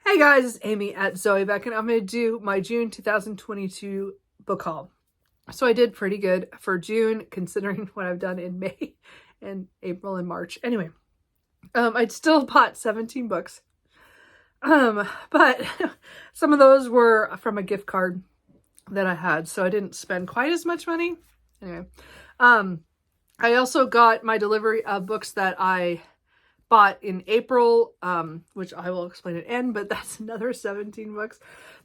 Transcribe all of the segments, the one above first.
Hey guys, it's Amy at Zoe Beck, and I'm going to do my June 2022 book haul. So I did pretty good for June, considering what I've done in May and April and March. Anyway, I'd still bought 17 books, but some of those were from a gift card that I had, so I didn't spend quite as much money. Anyway, I also got my delivery of books that I bought in April, which I will explain at end, but that's another 17 books.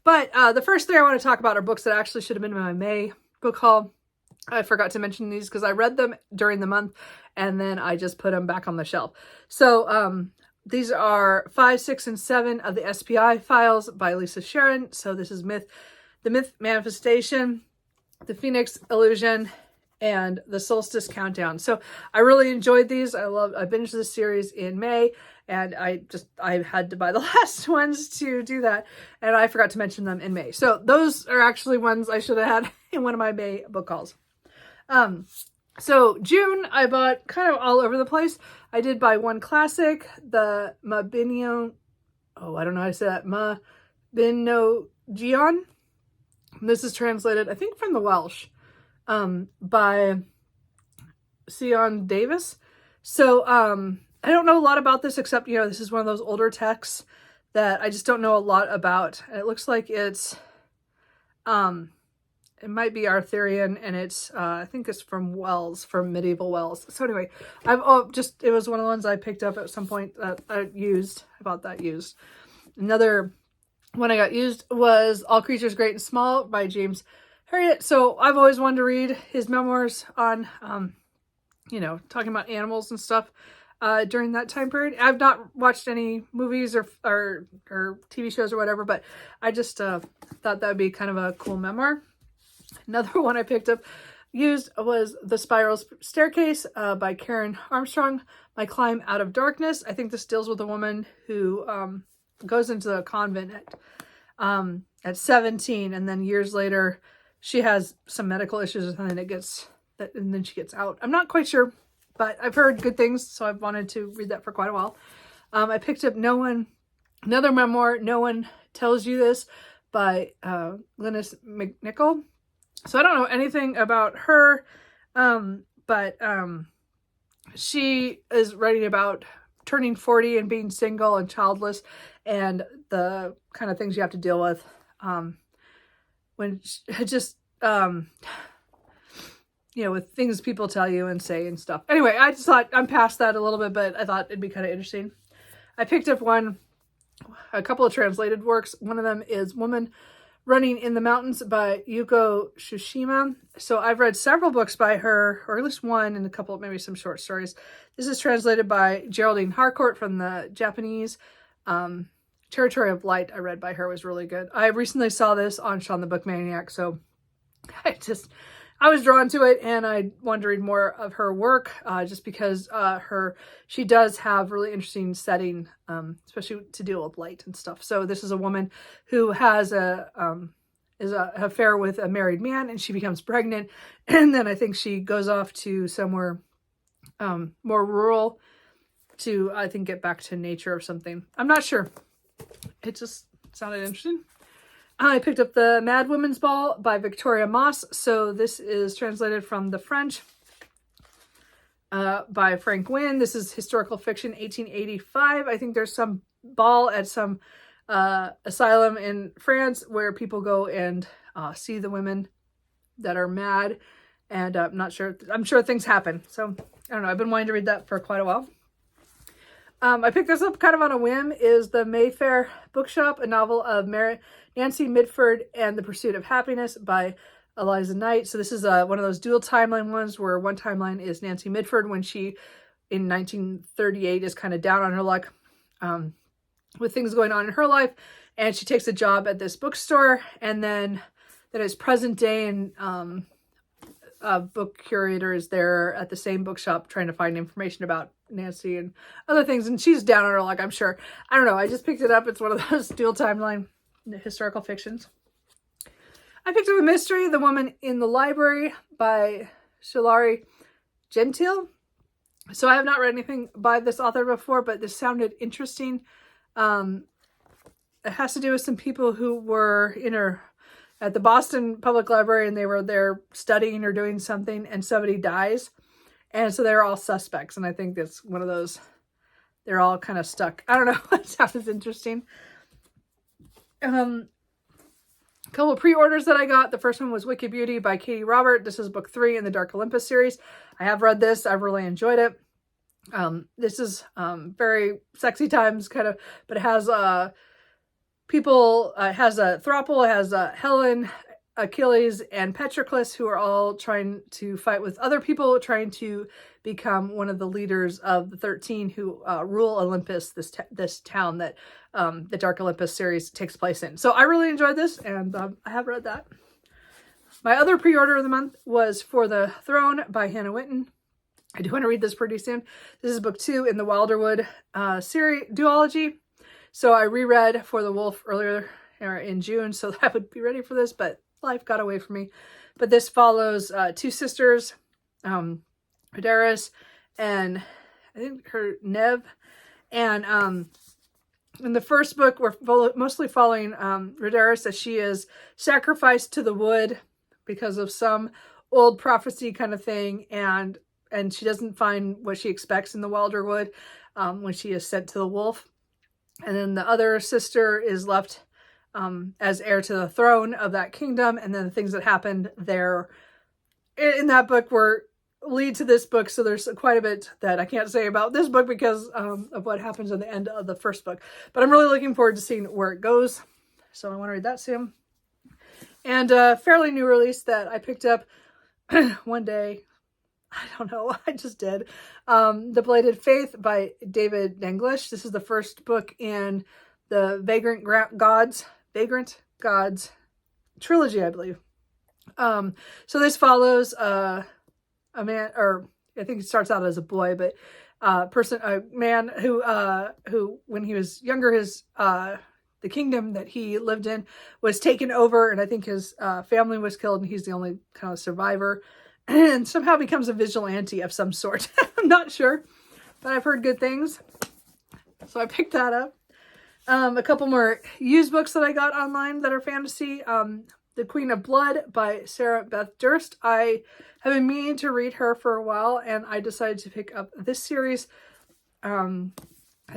But the first thing I want to talk about are books that actually should have been in my May book haul. I forgot to mention these because I read them during the month and then I just put them back on the shelf. So these are 5, 6, and 7 of the SPI files by Lisa Sharon. So this is The Myth Manifestation, The Phoenix Illusion, and The Solstice Countdown. So I really enjoyed these. I binged this series in May, and I had to buy the last ones to do that, and I forgot to mention them in May. So those are actually ones I should have had in one of my May book hauls. So June, I bought kind of all over the place. I did buy one classic, the Mabinogion. Oh, I don't know how to say that. Mabinogion. This is translated, I think, from the Welsh, by Sion Davis. So I don't know a lot about this, except, you know, this is one of those older texts that I just don't know a lot about. And it looks like it's it might be Arthurian, and it's I think it's from Wells, from medieval Wells. So anyway, it was one of the ones I picked up at some point that I used. I bought that used. Another one I got used was All Creatures Great and Small by James Herriot. So I've always wanted to read his memoirs on, you know, talking about animals and stuff during that time period. I've not watched any movies or TV shows or whatever, but I just thought that would be kind of a cool memoir. Another one I picked up used was The Spiral Staircase by Karen Armstrong, My Climb Out of Darkness. I think this deals with a woman who goes into a convent at 17, and then years later she has some medical issues, and then she gets out. I'm not quite sure, but I've heard good things, so I've wanted to read that for quite a while. I picked up another memoir, No One Tells You This, by Glynis McNichol. So I don't know anything about her, but she is writing about turning 40 and being single and childless, and the kind of things you have to deal with when just you know, with things people tell you and say and stuff. Anyway, I just thought, I'm past that a little bit, but I thought it'd be kind of interesting. I picked up a couple of translated works. One of them is Woman Running in the Mountains by Yuko Tsushima. So I've read several books by her, or at least one, and a couple, maybe some short stories. This is translated by Geraldine Harcourt from the Japanese. Territory of Light, I read by her, was really good. I recently saw this on Sean the Book Maniac, so I was drawn to it, and I wanted to read more of her work, just because she does have really interesting setting, especially to deal with light and stuff. So this is a woman who has an affair with a married man, and she becomes pregnant, and then I think she goes off to somewhere more rural to, I think, get back to nature or something. I'm not sure. It just sounded interesting. I picked up The Mad Women's Ball by Victoria Moss. So this is translated from the French by Frank Wynne. This is historical fiction, 1885. I think there's some ball at some asylum in France where people go and see the women that are mad. And I'm not sure. I'm sure things happen. So I don't know. I've been wanting to read that for quite a while. I picked this up kind of on a whim, is The Mayfair Bookshop, a novel of Nancy Mitford and the Pursuit of Happiness by Eliza Knight. So this is one of those dual timeline ones where one timeline is Nancy Mitford when she, in 1938, is kind of down on her luck with things going on in her life. And she takes a job at this bookstore, and then that is present day, and a book curator is there at the same bookshop trying to find information about Nancy and other things, and she's down on her luck, I'm sure. I don't know, I just picked it up. It's one of those dual timeline historical fictions. I picked up a mystery, The Woman in the Library by Shilari Gentile. So I have not read anything by this author before, but this sounded interesting. it has to do with some people who were at the Boston Public Library, and they were there studying or doing something, and somebody dies. And so they're all suspects. And I think that's one of those, they're all kind of stuck. I don't know. It sounds interesting. A couple of pre-orders that I got. The first one was Wicked Beauty by Katie Robert. This is book 3 in the Dark Olympus series. I have read this. I've really enjoyed it. This is very sexy times kind of, but it has people, it has Thropple, it has Helen, Achilles, and Patroclus, who are all trying to fight with other people, trying to become one of the leaders of the 13 who rule Olympus, this town that the Dark Olympus series takes place in. So I really enjoyed this, and I have read that. My other pre-order of the month was For the Throne by Hannah Winton. I do want to read this pretty soon. This is book 2 in the Wilderwood series duology. So I reread For the Wolf earlier in June, so I would be ready for this, but life got away from me. But this follows 2 sisters, Rhaedaris and I think her Nev. And in the first book, we're mostly following Rhaedaris as she is sacrificed to the wood because of some old prophecy kind of thing, and she doesn't find what she expects in the Wilderwood when she is sent to the wolf. And then the other sister is left as heir to the throne of that kingdom, and then the things that happened there in that book lead to this book. So there's quite a bit that I can't say about this book because of what happens at the end of the first book. But I'm really looking forward to seeing where it goes. So I want to read that soon. And a fairly new release that I picked up one day. I don't know. I just did. The Bladed Faith by David Denglish. This is the first book in the Vagrant Gods trilogy, I believe. So this follows a man, or I think it starts out as a boy, but a man who when he was younger, the kingdom that he lived in was taken over, and I think his family was killed, and he's the only kind of survivor, and somehow becomes a vigilante of some sort. I'm not sure, but I've heard good things, so I picked that up. A couple more used books that I got online that are fantasy. The Queen of Blood by Sarah Beth Durst. I have been meaning to read her for a while, and I decided to pick up this series. I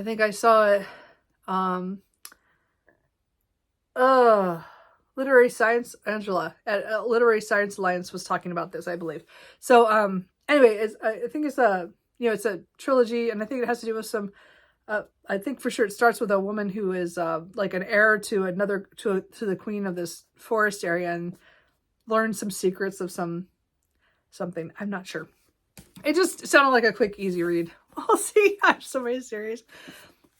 think I saw it. Literary Science, Angela at Literary Science Alliance was talking about this, I believe. So anyway, I think it's it's a trilogy, and I think it has to do with some. I think for sure it starts with a woman who is like an heir to the queen of this forest area, and learns some secrets of something. I'm not sure. It just sounded like a quick, easy read. We'll see. I have so many series.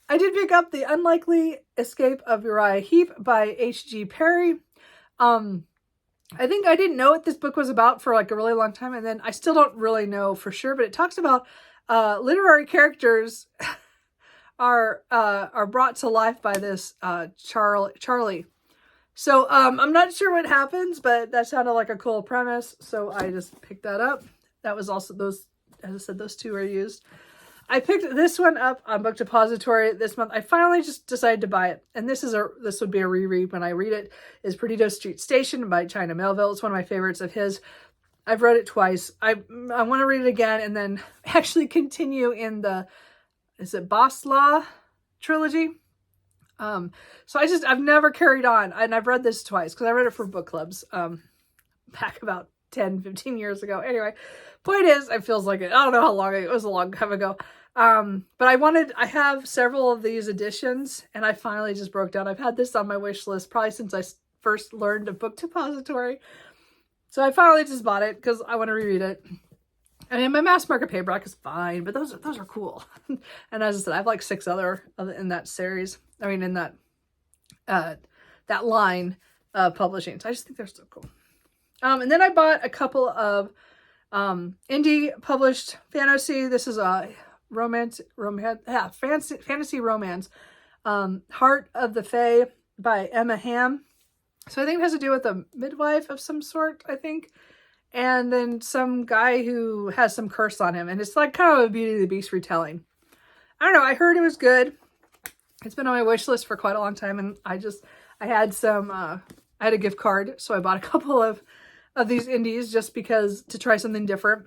I did pick up The Unlikely Escape of Uriah Heep by H.G. Perry. I think I didn't know what this book was about for like a really long time, and then I still don't really know for sure, but it talks about literary characters are brought to life by this Charlie. So I'm not sure what happens, but that sounded like a cool premise, so I just picked that up. That was also those, as I said, those 2 are used. I picked this one up on Book Depository this month. I finally just decided to buy it, and this would be a reread when I read it. Is Perdido Street Station by China Melville. It's one of my favorites of his. I've read it twice. I want to read it again and then actually continue in the Boss Law trilogy. So I've never carried on, and I've read this twice because I read it for book clubs back about 10, 15 years ago. Anyway, point is, it feels like it. I don't know how long it was, a long time ago. But I have several of these editions, and I finally just broke down. I've had this on my wish list probably since I first learned of Book Depository. So I finally just bought it because I want to reread it. I mean, my mass market paperback is fine, but those are cool. And as I said, I have like 6 other in that series. I mean, in that line of publishing. So I just think they're so cool. And then I bought a couple of indie published fantasy. This is a fantasy romance. Heart of the Fae by Emma Hamm. So I think it has to do with a midwife of some sort, I think. And then some guy who has some curse on him. And it's like kind of a Beauty and the Beast retelling. I don't know. I heard it was good. It's been on my wish list for quite a long time, and I had some, I had a gift card, so I bought a couple of these indies just because, to try something different.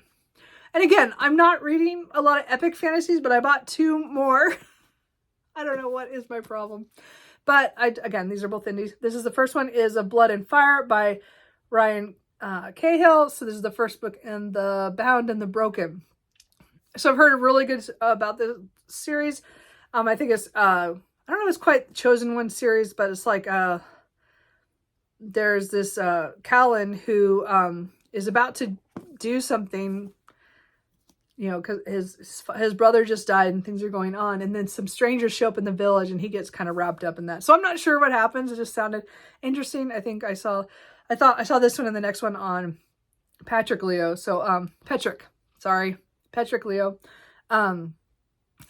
And again, I'm not reading a lot of epic fantasies, but I bought 2 more. I don't know what is my problem. But again, these are both indies. This is the first one is A Blood and Fire by Ryan Cahill. So this is the first book in the Bound and the Broken. So I've heard really good about this series. I think it's, I don't know if it's quite Chosen One series, but it's like, there's this Callan who is about to do something, you know, because his brother just died and things are going on. And then some strangers show up in the village and he gets kind of wrapped up in that. So I'm not sure what happens. It just sounded interesting. I think I thought I saw this one and the next one on Patrick Leo. So Patrick Leo.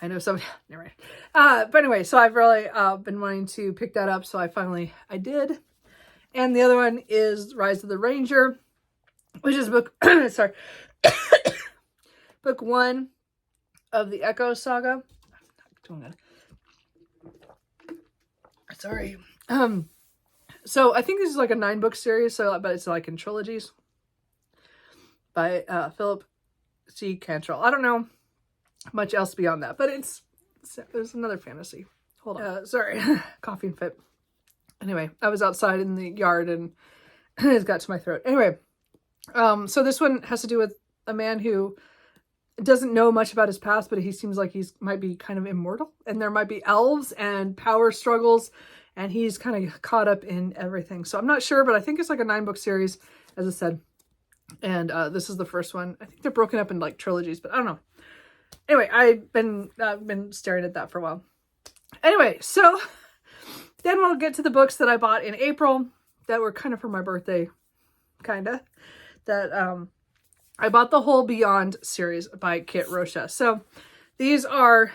I know somebody, never mind. But anyway, so I've really been wanting to pick that up. So I did. And the other one is Rise of the Ranger, which is book, sorry, book 1 of the Echo Saga. I'm not doing that. Sorry. So I think this is like a 9-book series, so but it's like in trilogies by Philip C. Cantrell. I don't know much else beyond that, but there's another fantasy. Hold on. Sorry, coughing fit. Anyway, I was outside in the yard and it got to my throat. Anyway, so this one has to do with a man who doesn't know much about his past, but he seems like might be kind of immortal, and there might be elves and power struggles, and he's kind of caught up in everything. So I'm not sure, but I think it's like a 9-book series, as I said. And this is the first one. I think they're broken up in like trilogies, but I don't know. Anyway, I've been staring at that for a while. Anyway, so then we'll get to the books that I bought in April that were kind of for my birthday, that I bought the whole Beyond series by Kit Rocha. So these are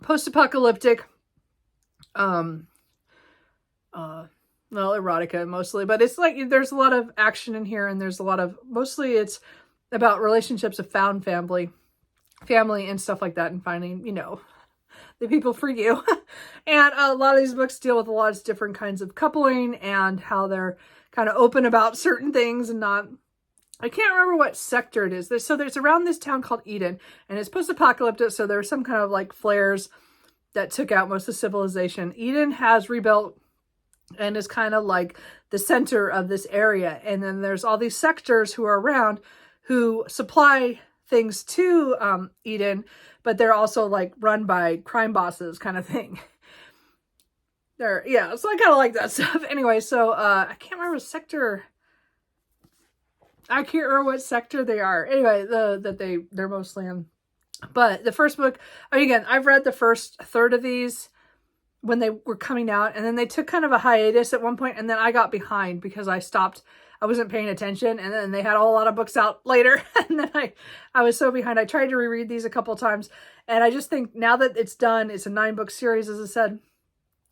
post-apocalyptic, erotica mostly, but it's like there's a lot of action in here, and there's a lot of, mostly it's about relationships of found family and stuff like that, and finding, you know, the people for you. And a lot of these books deal with a lot of different kinds of coupling and how they're kind of open about certain things and not, I can't remember what sector it is. There's around this town called Eden, and it's post-apocalyptic, so there's some kind of like flares that took out most of civilization. Eden has rebuilt and is kind of like the center of this area. And then there's all these sectors who are around who supply things to Eden, but they're also like run by crime bosses kind of thing. So I kind of like that stuff. Anyway, so I can't remember sector. I can't remember what sector they are. Anyway, they're mostly in. But the first book, again, I've read the first third of these when they were coming out, and then they took kind of a hiatus at one point, and then I got behind because I wasn't paying attention, and then they had a whole lot of books out later, and then I was so behind. I tried to reread these a couple times, and I just think now that it's done, it's a 9-book series, as I said,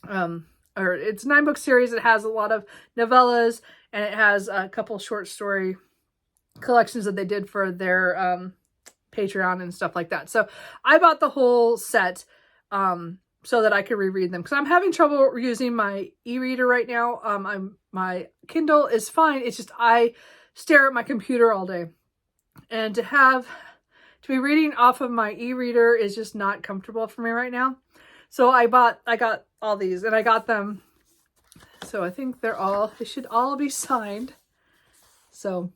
or it's a 9-book series. It has a lot of novellas, and it has a couple short story collections that they did for their Patreon and stuff like that. So I bought the whole set so that I could reread them, because I'm having trouble using my e-reader right now. My Kindle is fine. It's just I stare at my computer all day, and to be reading off of my e-reader is just not comfortable for me right now. So I got all these, and I got them. So I think they should all be signed. So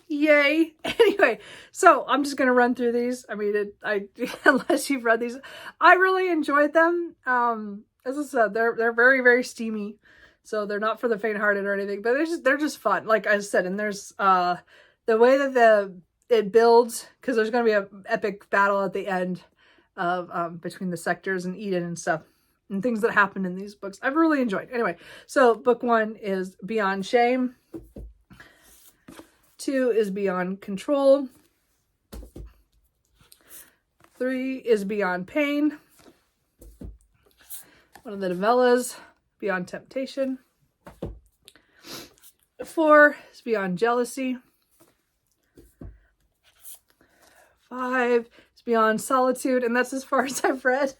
yay. Anyway, so I'm just going to run through these. I mean, unless you've read these, I really enjoyed them. As I said, they're very, very steamy. So they're not for the faint-hearted or anything, but they're just fun. Like I said, and there's the way that it builds, because there's going to be an epic battle at the end of between the sectors and Eden and stuff, and things that happen in these books. I've really enjoyed. Anyway, so book 1 is Beyond Shame. 2 is Beyond Control. 3 is Beyond Pain. One of the novellas, Beyond Temptation. 4 is Beyond Jealousy. 5 is It's Beyond Solitude, and that's as far as I've read.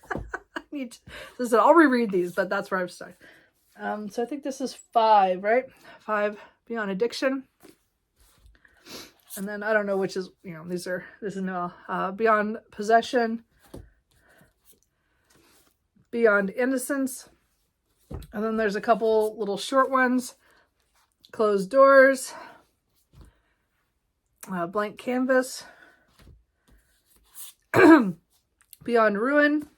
Listen, I'll reread these, but that's where I've started. So I think this is 5, right? 5, Beyond Addiction. And then I don't know which is, this is no, Beyond Possession, Beyond Innocence. And then there's a couple little short ones. Closed Doors, Blank Canvas, Beyond Ruin,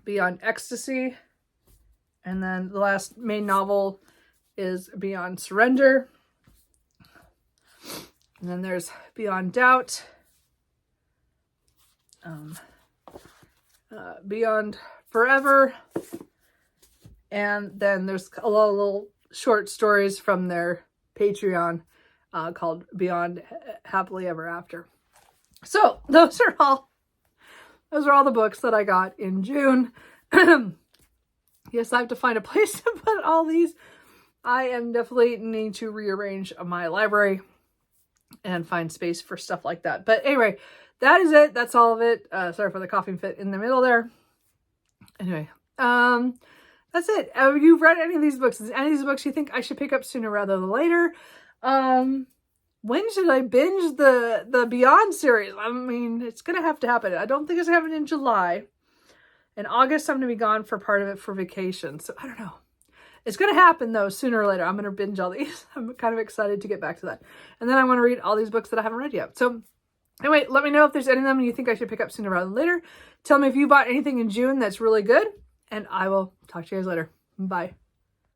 Beyond Ecstasy, and then the last main novel is Beyond Surrender. And then there's Beyond Doubt, Beyond Forever, and then there's a lot of little short stories from their Patreon called Beyond Happily Ever After. So those are all the books that I got in June. Yes, I have to find a place to put all these. I am definitely needing to rearrange my library and find space for stuff like that. But anyway, that is it. That's all of it. Sorry for the coughing fit in the middle there. Anyway, that's it. You've read any of these books? Is any of these books you think I should pick up sooner rather than later? When should I binge the Beyond series? I mean, it's going to have to happen. I don't think it's going to happen in July. In August, I'm going to be gone for part of it for vacation. So I don't know. It's going to happen, though, sooner or later. I'm going to binge all these. I'm kind of excited to get back to that. And then I want to read all these books that I haven't read yet. So anyway, let me know if there's any of them you think I should pick up sooner rather than later. Tell me if you bought anything in June that's really good. And I will talk to you guys later. Bye.